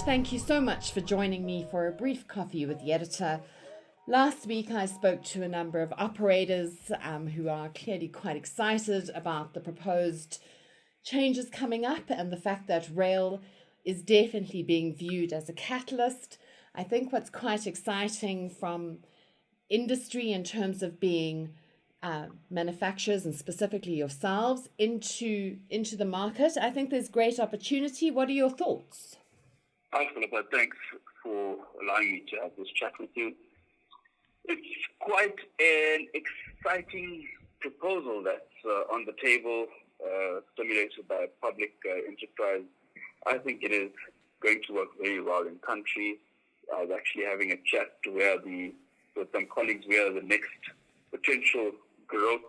Reesh, thank you so much for joining me for a brief coffee with the editor. Last week, I spoke to a number of operators who are clearly quite excited about the proposed changes coming up and the fact that rail is definitely being viewed as a catalyst. I think what's quite exciting from industry in terms of being manufacturers and specifically yourselves into the market, I think there's great opportunity. What are your thoughts? Hi, Philippa. Thanks for allowing me to have this chat with you. It's quite an exciting proposal that's on the table, stimulated by public enterprise. I think it is going to work very well in country. I was actually having a chat with some colleagues where the next potential growth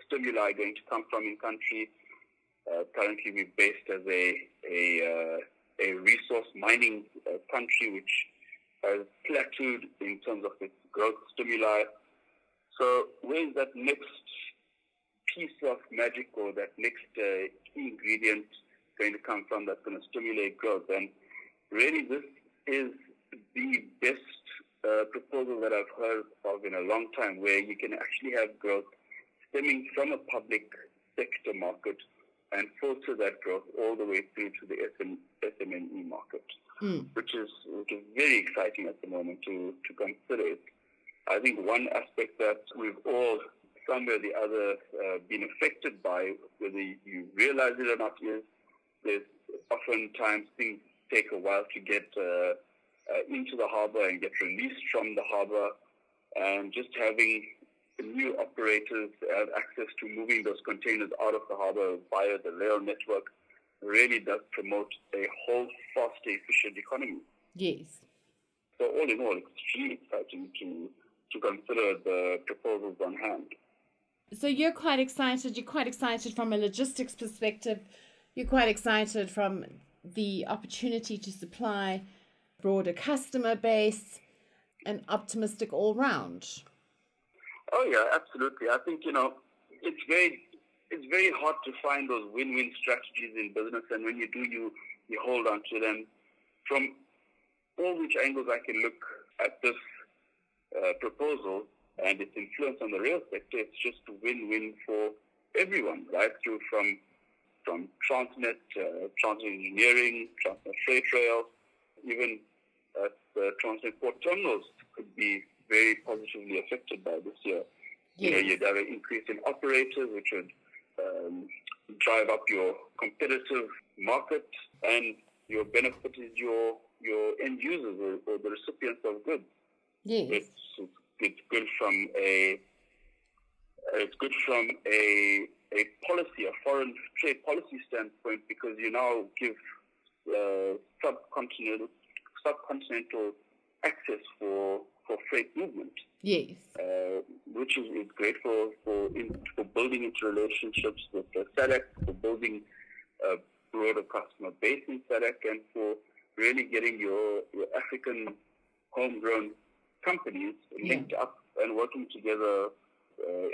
stimuli going to come from in country. Currently, we're based as a resource mining country, which has plateaued in terms of its growth stimuli. So where's that next piece of magic or that next key ingredient going to come from that's going to stimulate growth? And really, this is the best proposal that I've heard of in a long time, where you can actually have growth stemming from a public sector market and filter that growth all the way through to the SME market, which is very exciting at the moment to consider it. I think one aspect that we've all, somewhere or the other, been affected by, whether you realize it or not, is there's oftentimes things take a while to get into the harbour and get released from the harbour, and just having new operators have access to moving those containers out of the harbour via the rail network really does promote a whole faster, efficient economy. Yes. So all in all, it's extremely exciting to consider the proposals on hand. So you're quite excited. You're quite excited from a logistics perspective. You're quite excited from the opportunity to supply broader customer base, and optimistic all round. Oh yeah, absolutely. I think it's very hard to find those win-win strategies in business, and when you do, you hold on to them. From all which angles I can look at this proposal and its influence on the rail sector, it's just a win-win for everyone, right through from Transnet, Transnet Engineering, Transnet Freight Rail, even at the Transnet Port Terminals could be very positively affected by this year. Yes. You'd have an increase in operators, which would drive up your competitive market, and your benefit is your end users or the recipients of goods. Yes. It's good from a policy, a foreign trade policy standpoint, because you now give subcontinental access for freight movement. Yes. Which is great for building into relationships with the SADC, for building a broader customer base in SADC, and for really getting your African homegrown companies linked up and working together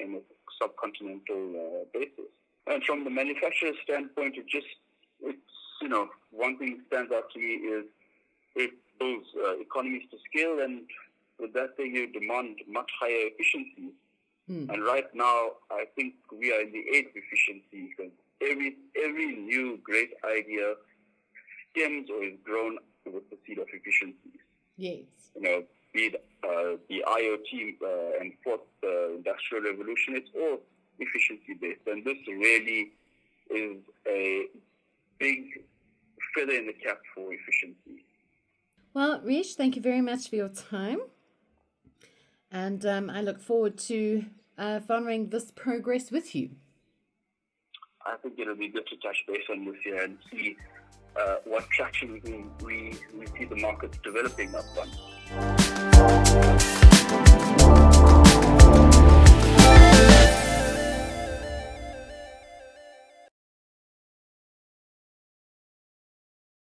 in a subcontinental basis. And from the manufacturer standpoint, it's one thing that stands out to me is it builds economies to scale, and with that thing you demand much higher efficiencies. And right now, I think we are in the age of efficiency, because every new great idea stems or is grown with the seed of efficiencies. Yes. Be it the IoT and fourth industrial revolution, it's all efficiency based, and this really is a big feather in the cap for efficiency. Well, Reesh, thank you very much for your time, and I look forward to following this progress with you. I think it'll be good to touch base on this year and see what traction we see the markets developing upon.